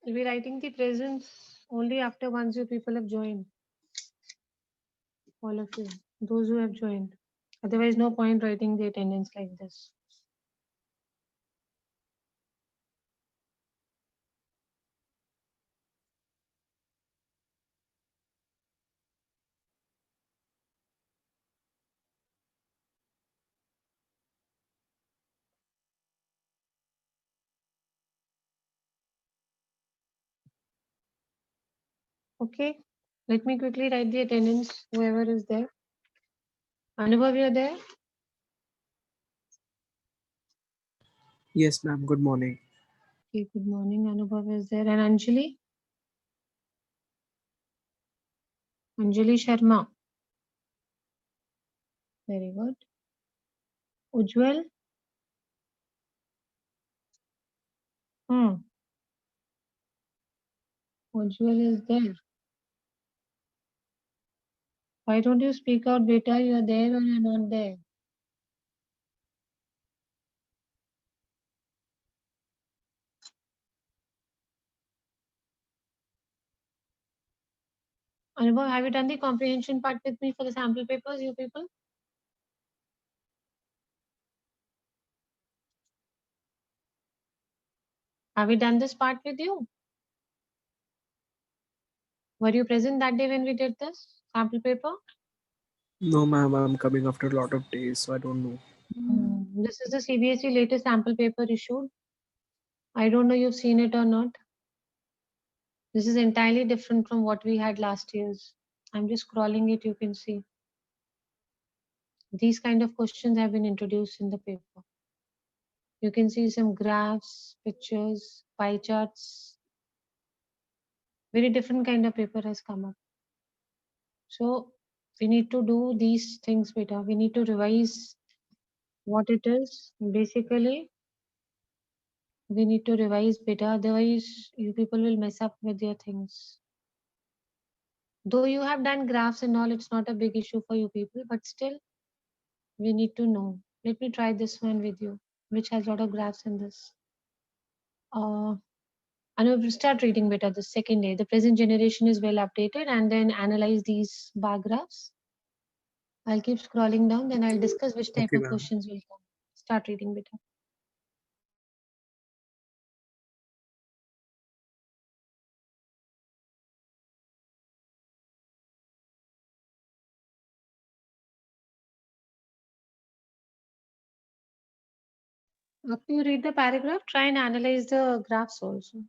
I'll be writing the presents only after once you people have joined. All of you, those who have joined. Otherwise, no point writing the attendance like this. Okay, let me quickly write the attendance, whoever is there. Anubhav, you're there? Yes, ma'am. Good morning. Okay, good morning. Anubhav is there. And Anjali? Anjali Sharma. Very good. Ujjwal? Hmm. Ujjwal is there. Why don't you speak out, beta? You're there or you're not there? Anubhav, have you done the comprehension part with me for the sample papers, you people? Have we done this part with you? Were you present that day when we did this sample paper? No, ma'am. I'm coming after a lot of days, so I don't know. This is the CBSE latest sample paper issued. I don't know you've seen it or not. This is entirely different from what we had last year's. I'm just scrolling it, you can see. These kind of questions have been introduced in the paper. You can see some graphs, pictures, pie charts. Very different kind of paper has come up. So we need to do these things better. We need to revise what it is. Basically, we need to revise better. Otherwise, you people will mess up with your things. Though you have done graphs and all, it's not a big issue for you people, but still, we need to know. Let me try this one with you, which has a lot of graphs in this. And we'll start reading better the second day. The present generation is well updated, and then analyze these bar graphs. I'll keep scrolling down, then I'll discuss which type Okay, of ma'am. questions will come. Start reading better. After you read the paragraph, try and analyze the graphs also.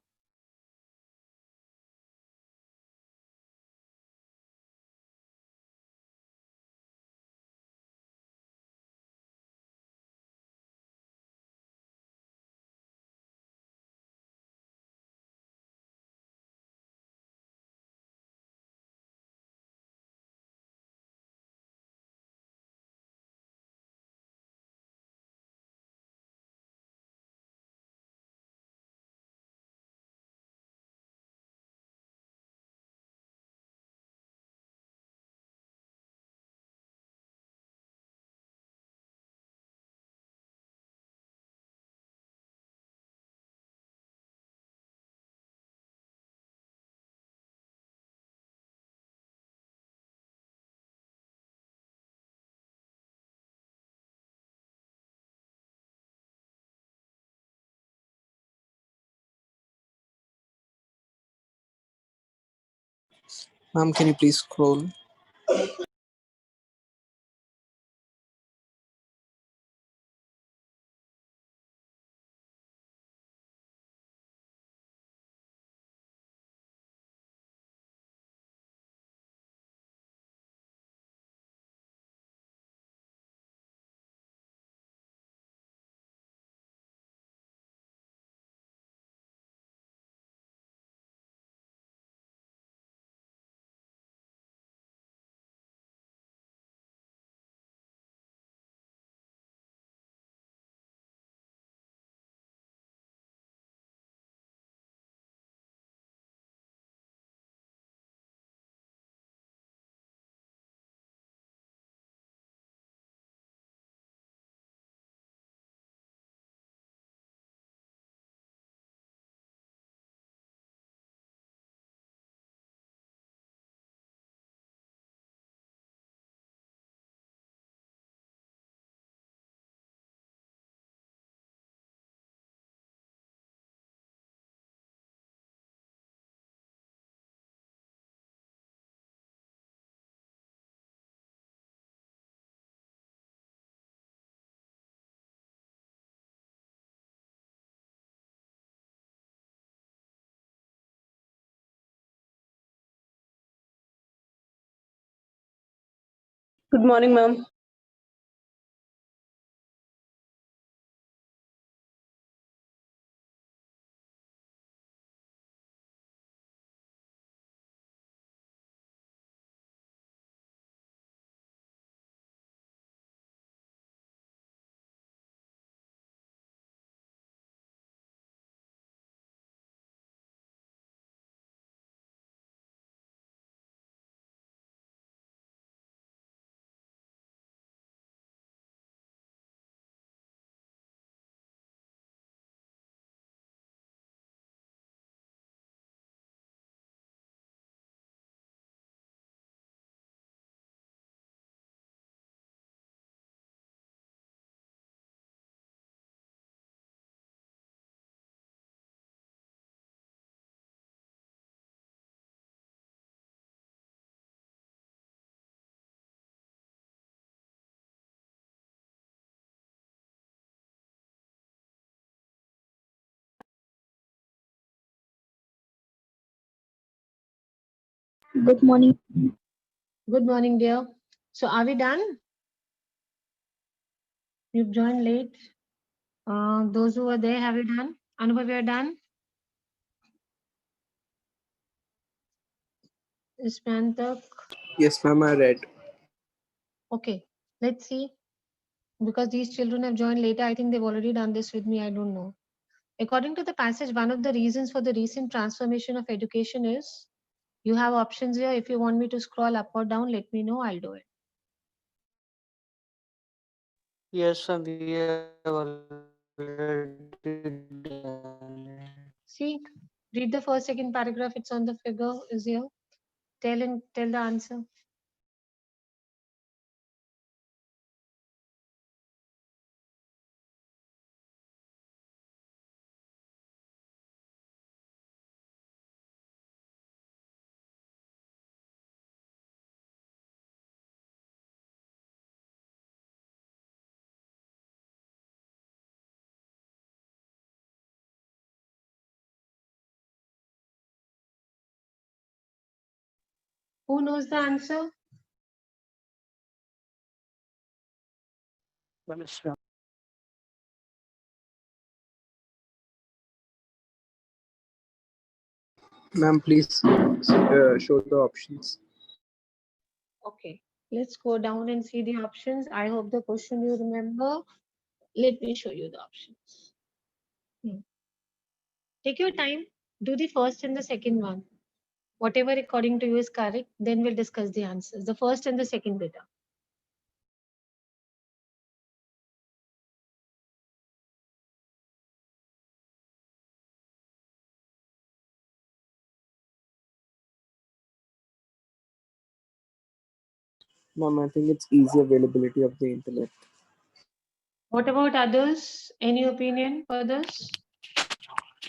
Ma'am, can you please scroll? Good morning, ma'am. Good morning. Good morning, dear. So are we done? You've joined late. Those who are there, have you done? Anubhav, you are done? Ismantak? Yes, ma'am, I read. Okay, let's see. Because these children have joined later, I think they've already done this with me. I don't know. According to the passage, one of the reasons for the recent transformation of education is you have options here. If you want me to scroll up or down, let me know. I'll do it. Yes, ma'am, we have already done it. See, read the first, second paragraph. It's on the figure. Is here. Tell the answer. Who knows the answer? Ma'am, yes, ma'am. Ma'am, please show the options. Okay, let's go down and see the options. I hope the question you remember. Let me show you the options. Hmm. Take your time. Do the first and the second one. Whatever according to you is correct, then we'll discuss the answers. The first and the second data. Ma'am, I think it's easy availability of the internet. What about others? Any opinion for this?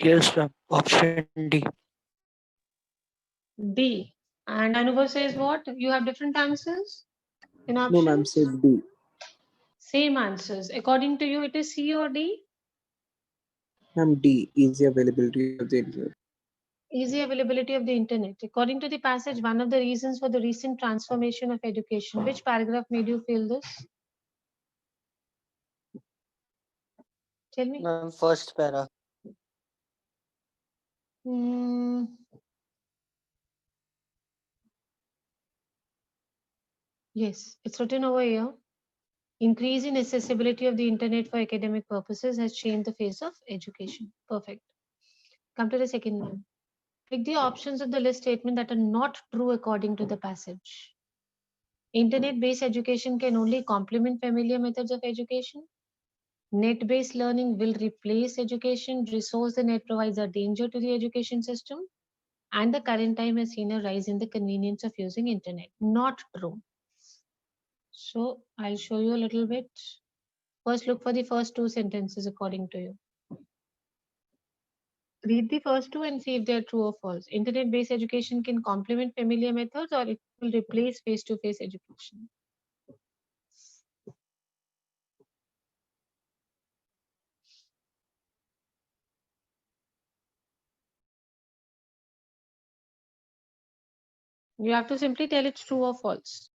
Yes, ma'am. Option D. D. And Anubhav says what? You have different answers in No, ma'am, options? said B. Same answers. According to you, it is C or D? Ma'am, D, easy availability of the internet. Easy availability of the internet. According to the passage, one of the reasons for the recent transformation of education. Which paragraph made you feel this? Tell me. Ma'am, first para. Hmm. Yes, it's written over here. Increase in accessibility of the internet for academic purposes has changed the face of education. Perfect. Come to the second one. Pick the options of the list statement that are not true according to the passage. Internet-based education can only complement familiar methods of education. Net-based learning will replace education. Resource the net provides a danger to the education system. And the current time has seen a rise in the convenience of using internet. Not true. So I'll show you a little bit. First, look for the first two sentences according to you. Read the first two and see if they're true or false. Internet-based education can complement familiar methods or it will replace face-to-face education. You have to simply tell it's true or false.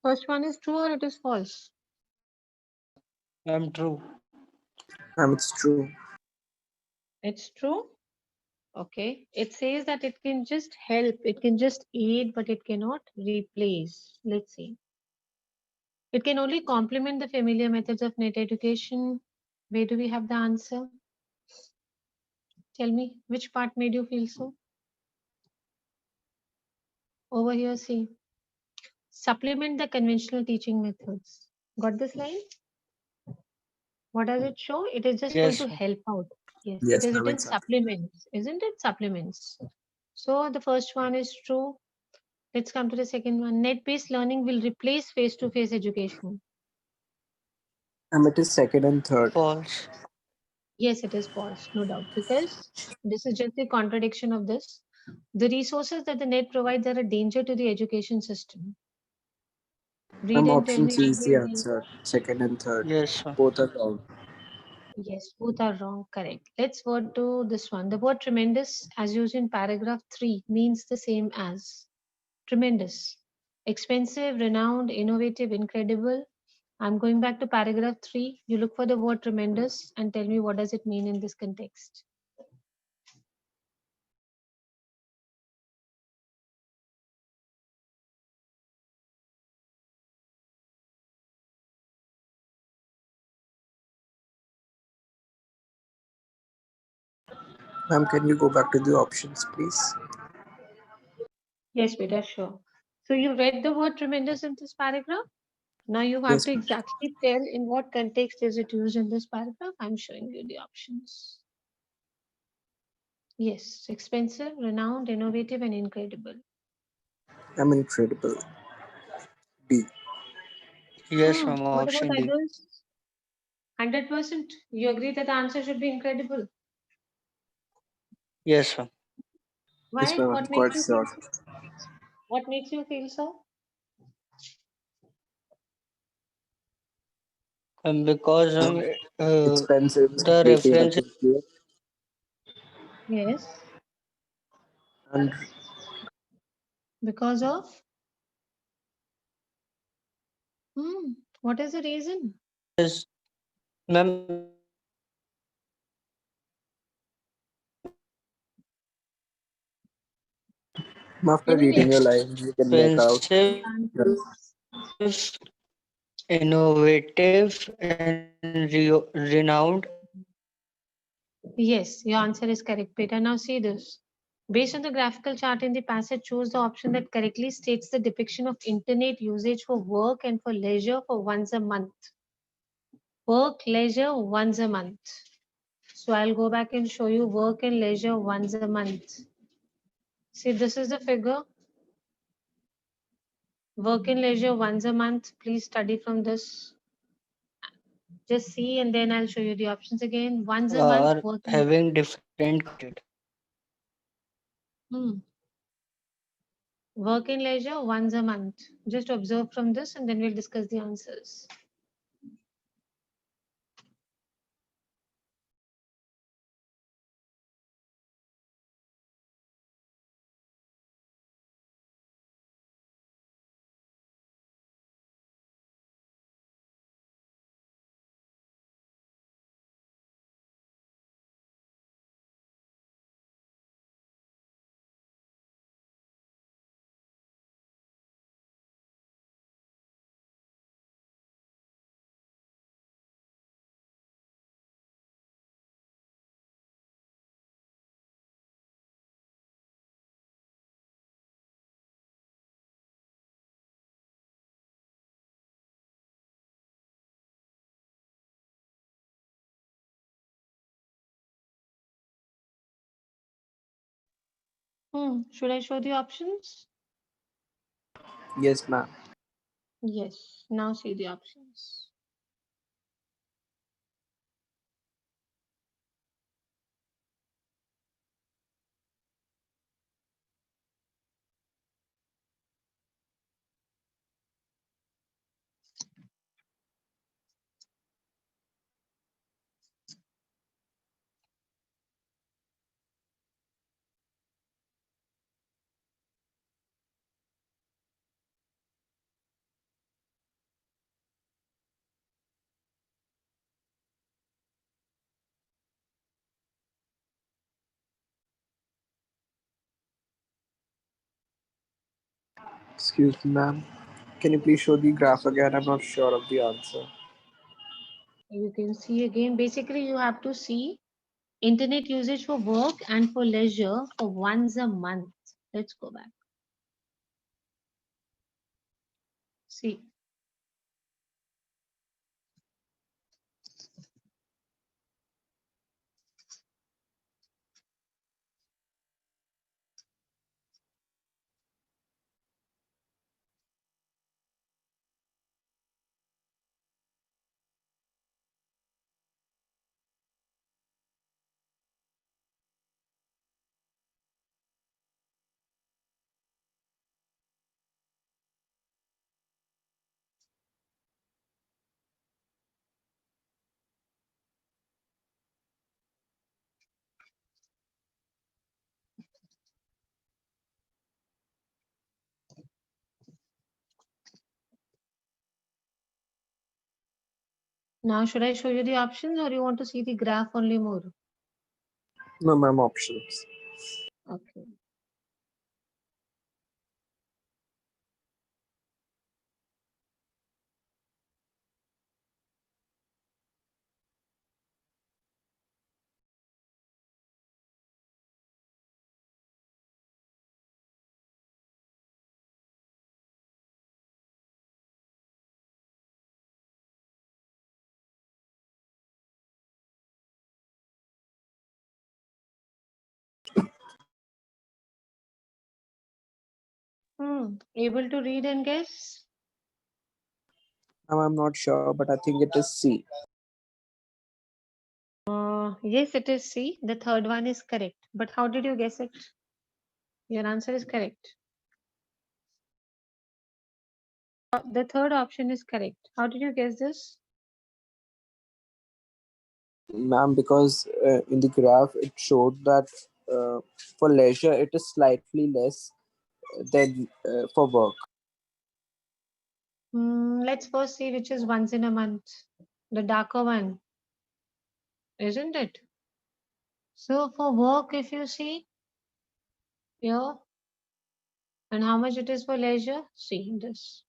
First one is true or it is false? Ma'am, true. It's true. It's true. Okay. It says that it can just help, it can just aid, but it cannot replace. Let's see. It can only complement the familiar methods of net education. Where do we have the answer? Tell me, which part made you feel so? Over here, see. Supplement the conventional teaching methods. Got this line? What does it show? It is just going Yes, to ma'am. help out. Yes, it Yes, is ma'am, written exactly. supplements, isn't it? Supplements. So the first one is true. Let's come to the second one. Net-based learning will replace face-to-face education. It is second and third. False. Yes, it is false, no doubt, because this is just the contradiction of this. The resources that the net provides are a danger to the education system. Read and tell Option me C is the again. answer. Second and third. Yes, ma'am. Both are wrong. Yes, both are wrong. Correct. Let's go to this one. The word tremendous, as used in paragraph 3, means the same as tremendous, expensive, renowned, innovative, incredible. I'm going back to paragraph 3. You look for the word tremendous and tell me what does it mean in this context. Ma'am, can you go back to the options, please? Yes, Beta, sure. So you read the word tremendous in this paragraph. Now you have Yes, to ma'am. exactly tell in what context is it used in this paragraph. I'm showing you the options. Yes, expensive, renowned, innovative, and incredible. Incredible. D. Yes, ma'am. What about Option D. others? 100%. You agree that the answer should be incredible. Yes, ma'am. Yes, Why? ma'am, I'm What makes quite you feel sure. so? What makes you feel so? Because Expensive, the weighty and reference appropriate, Yes, and because of what is the reason? is, ma'am, after Can you reading your make lines, you can make out. expensive, the answers? innovative, and renowned. Yes, your answer is correct, Peter. Now see this. Based on the graphical chart in the passage, choose the option that correctly states the depiction of internet usage for work and for leisure for once a month. Work, leisure, once a month. So I'll go back and show you work and leisure once a month. See, this is the figure. Work and leisure once a month. Please study from this. Just see and then I'll show you the options again. Once a month, Are work and having different content. hmm. Work and leisure once a month. Just observe from this and then we'll discuss the answers. Should I show the options? Yes, ma'am. Yes. Now see the options. Excuse me, ma'am. Can you please show the graph again? I'm not sure of the answer. You can see again, basically you have to see internet usage for work and for leisure for once a month. Let's go back. See. Now, should I show you the options or you want to see the graph only more? No, ma'am, options. Okay. Able to read and guess? Ma'am, I'm not sure, but I think it is C. Yes, it is C. The third one is correct. But how did you guess it? Your answer is correct. The third option is correct. How did you guess this? Ma'am, because in the graph it showed that for leisure it is slightly less than for work. Let's first see which is once in a month. The darker one, isn't it? So for work, if you see here, and how much it is for leisure, see this.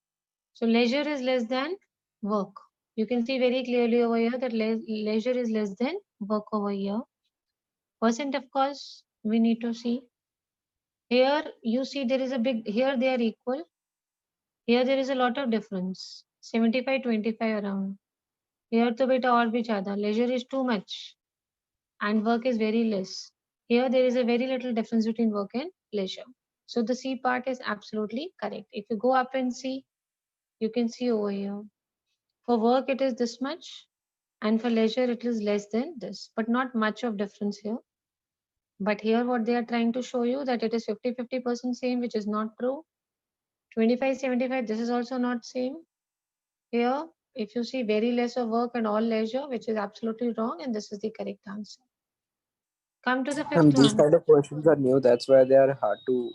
So leisure is less than work. You can see very clearly over here that leisure is less than work over here. Percent, of course, we need to see. Here you see there is a big, here they are equal. Here there is a lot of difference. 75-25 around. Here to beta और भी ज़्यादा. Leisure is too much and work is very less. Here there is a very little difference between work and leisure. So the C part is absolutely correct. If you go up and see, you can see over here. For work it is this much and for leisure it is less than this, but not much of difference here. But here what they are trying to show you that it is 50-50% same, which is not true. 25-75, this is also not same. Here, if you see very less of work and all leisure, which is absolutely wrong, and this is the correct answer. Come to the And fifth these one. kind of questions are new. That's why they are hard to,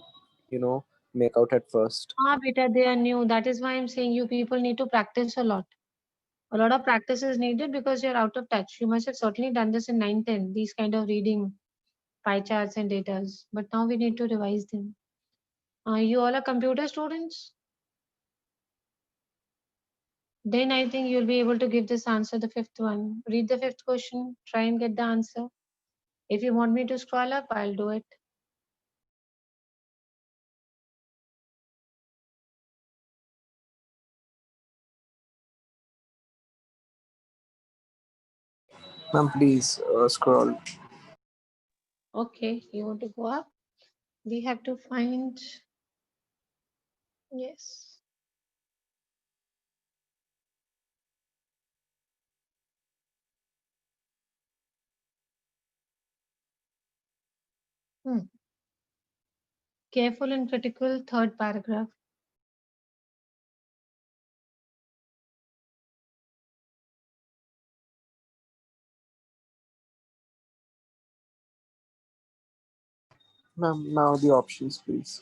make out at first. Beta, they are new. That is why I'm saying you people need to practice a lot. A lot of practice is needed because you're out of touch. You must have certainly done this in 9-10, these kind of reading pie charts and datas. But now we need to revise them. You all are computer students? Then I think you'll be able to give this answer, the fifth one. Read the fifth question, try and get the answer. If you want me to scroll up, I'll do it. Ma'am, please scroll. Okay, you want to go up? We have to find, yes. Careful and critical, third paragraph. Ma'am, now the options, please.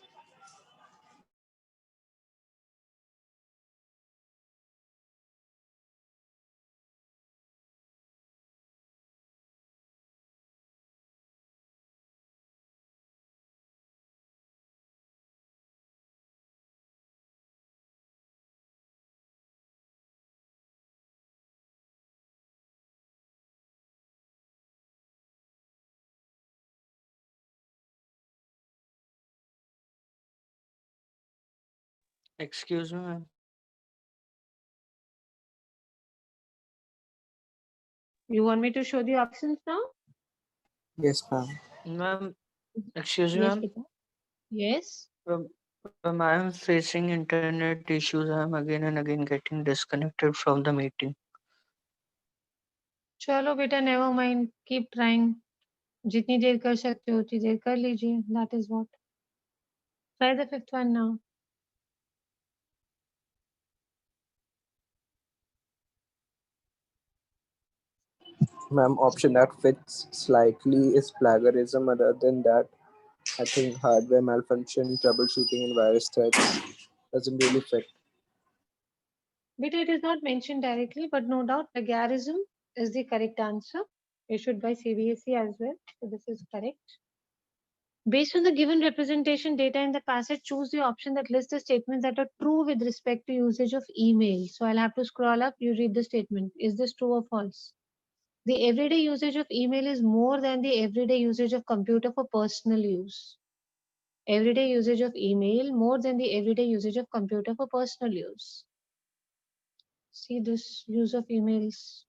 Excuse me, ma'am. You want me to show the options now? Yes, ma'am. Ma'am, excuse me, Yes, ma'am. Pita. Yes. Ma'am, I am facing internet issues. I am again and again getting disconnected from the meeting. चलो बेटा, never mind. Keep trying. जितनी देर कर सकते हो उतनी देर कर लीजिए. That is what. Try the fifth one now. Ma'am, option that fits slightly is plagiarism. Other than that, I think hardware malfunction, troubleshooting, and virus threats doesn't really fit. Beta, it is not mentioned directly, but no doubt plagiarism is the correct answer. Issued by CBSE as well. So this is correct. Based on the given representation data in the passage, choose the option that lists the statements that are true with respect to usage of email. So I'll have to scroll up. You read the statement. Is this true or false? The everyday usage of email is more than the everyday usage of computer for personal use. Everyday usage of email more than the everyday usage of computer for personal use. See this use of emails.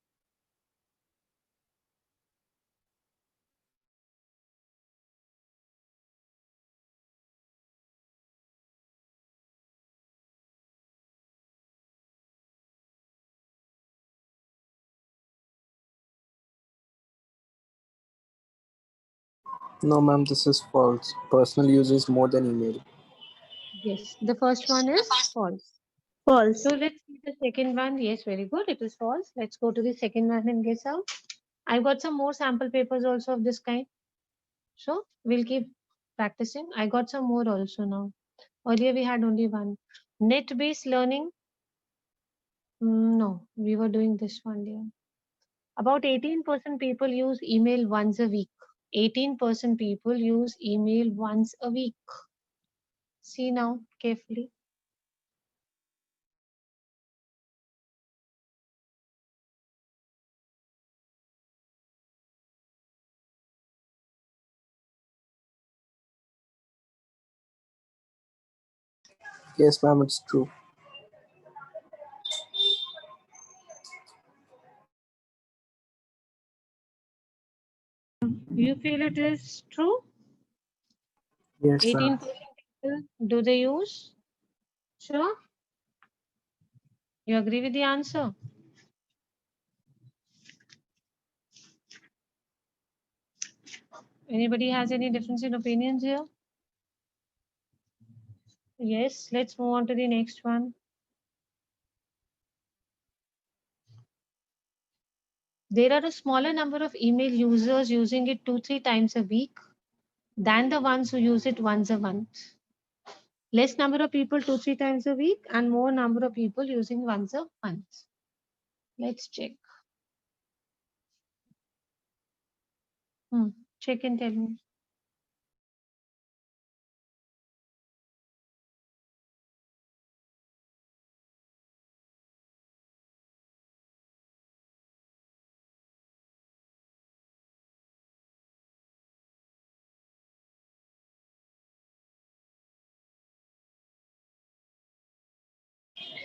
No, ma'am, this is false. Personal use is more than email. Yes, the first one is false. False. So let's see the second one. Yes, very good. It is false. Let's go to the second one and guess out. I've got some more sample papers also of this kind. So we'll keep practicing. I got some more also now. Earlier we had only one. Net-based learning. No, we were doing this one, dear. About 18% people use email once a week. 18% people use email once a week. See now carefully. Yes, ma'am, it's true. You feel it is true? Yes, ma'am. 18% people, do they use? Sure. You agree with the answer? Anybody has any difference in opinions here? Yes, let's move on to the next one. There are a smaller number of email users using it 2-3 times a week than the ones who use it once a month. Less number of people 2-3 times a week and more number of people using once a month. Let's check. Check and tell me.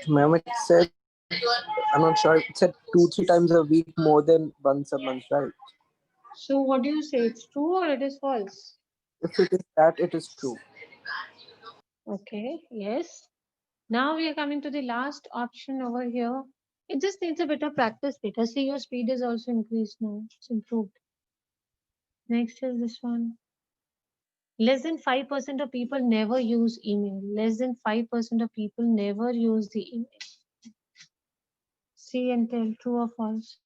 Ma'am, it said, I'm not sure, it said 2-3 times a week more than once a month, right? So what do you say? It's true or it is false? If it is that, it is true. Okay, yes. Now we are coming to the last option over here. It just needs a bit of practice because see your speed is also increased now. It's improved. Next is this one. Less than 5% of people never use email. Less than 5% of people never use the email. See and tell, true or false.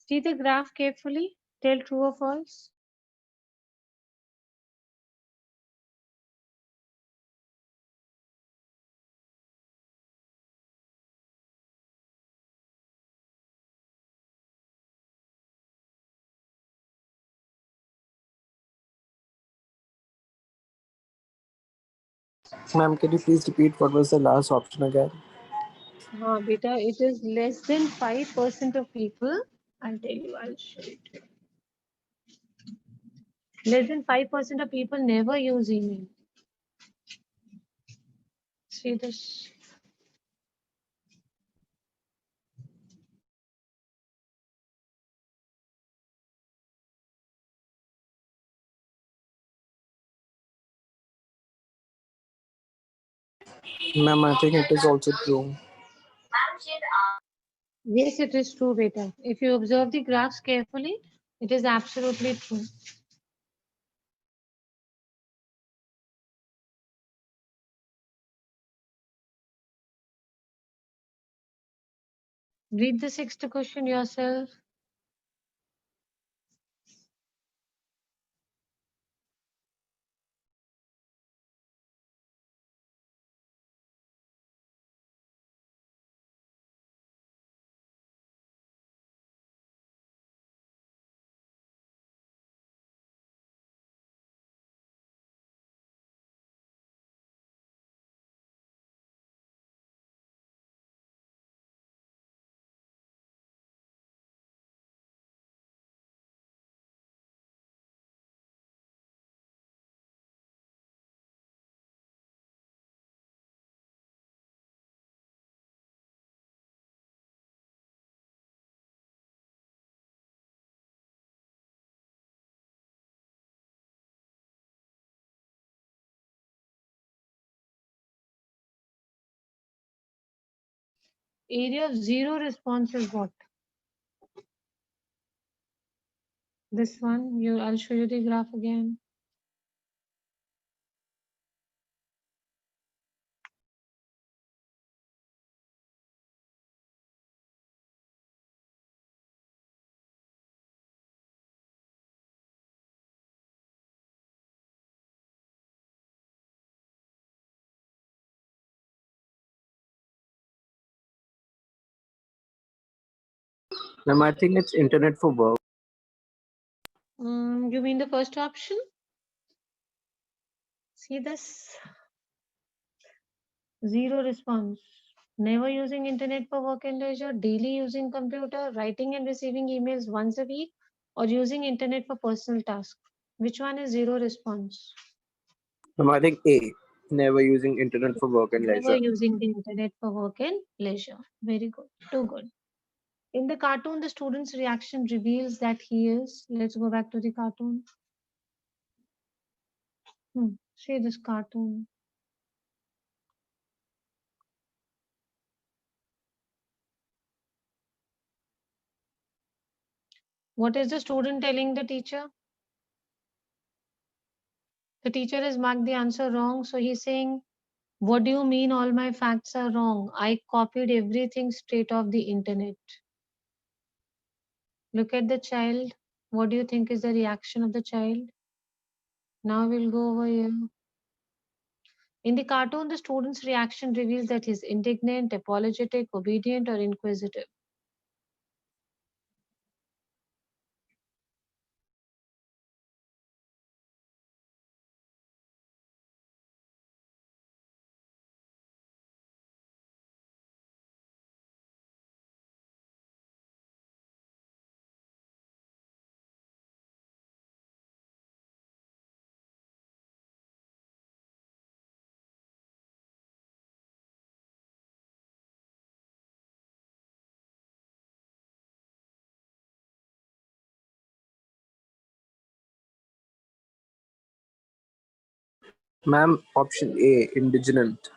See the graph carefully. Tell true or false. Ma'am, can you please repeat what was the last option again? Beta, it is less than 5% of people. I'll tell you, I'll show it. Less than 5% of people never use email. See this. Ma'am, I think it is also true. Yes, it is true, Beta. If you observe the graphs carefully, it is absolutely true. Read the sixth question yourself. Area of zero response is what? This one, I'll show you the graph again. Ma'am, I think it's internet for work. You mean the first option? See this? Zero response. Never using internet for work and leisure, daily using computer, writing and receiving emails once a week, or using internet for personal tasks. Which one is zero response? Ma'am, I think A, never using internet for work and Never leisure. using the internet for work and leisure. Very good. Too good. In the cartoon, the student's reaction reveals that he is. Let's go back to the cartoon. See this cartoon. What is the student telling the teacher? The teacher has marked the answer wrong. So he's saying, what do you mean all my facts are wrong? I copied everything straight off the internet. Look at the child. What do you think is the reaction of the child? Now we'll go over here. In the cartoon, the student's reaction reveals that he's indignant, apologetic, obedient, or inquisitive. Ma'am, option A, indignant.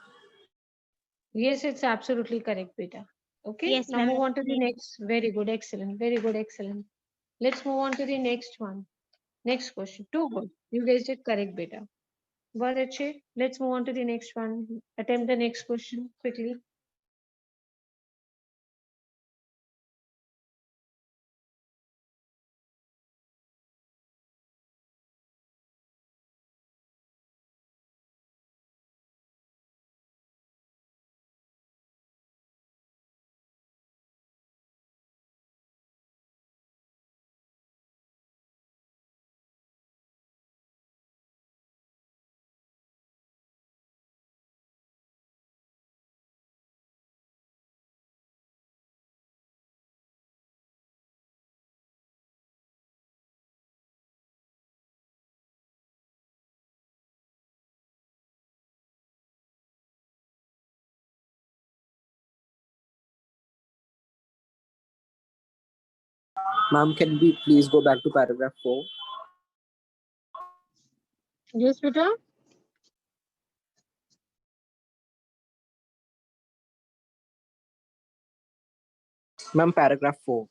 Yes, it's absolutely correct, beta. Okay, Yes, now ma'am. move on to the next. Very good, excellent, very good, excellent. Let's move on to the next one. Next question. Too good. You guys did correct, beta. Got it, Shay? Let's move on to the next one. Attempt the next question quickly. Ma'am, can we please go back to paragraph 4? Yes, beta. Ma'am, paragraph 4.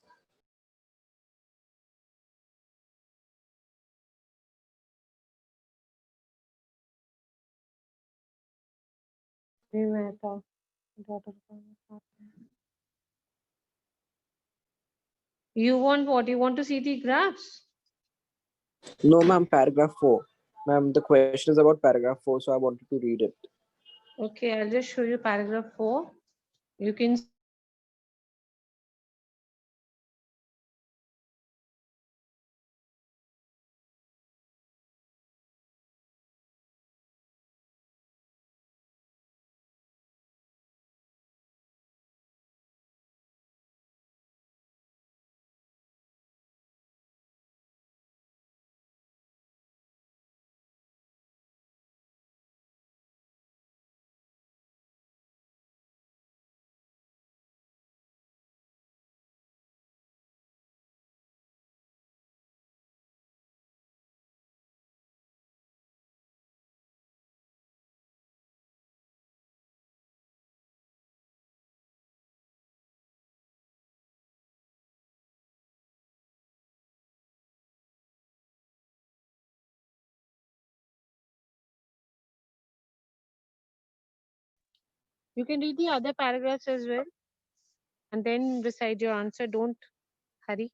You want what? You want to see the graphs? No, ma'am, paragraph 4. Ma'am, the question is about paragraph 4, so I wanted to read it. Okay, I'll just show you paragraph 4. You can read the other paragraphs as well and then decide your answer. Don't hurry.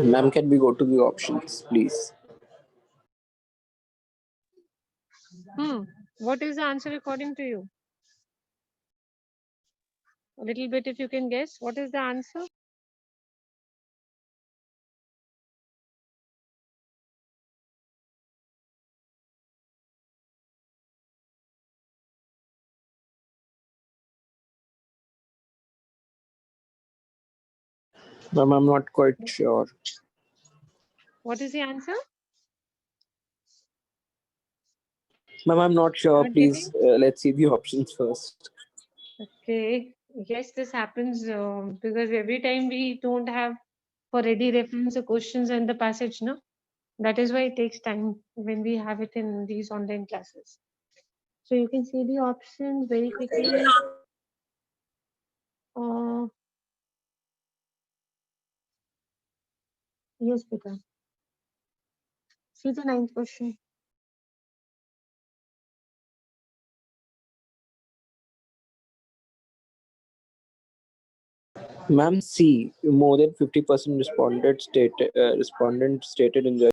Ma'am, can we go to the options, please? What is the answer according to you? A little bit if you can guess. What is the answer? Ma'am, I'm not quite sure. What is the answer? Ma'am, I'm not sure. Not Please, let's see the options first. Okay. Yes, this happens because every time we don't have for ready reference the questions and the passage, no? That is why it takes time when we have it in these online classes. So you can see the options very quickly. Yes, Peter. See the 9th question. Ma'am, C. More than 50% respondents stated enjoy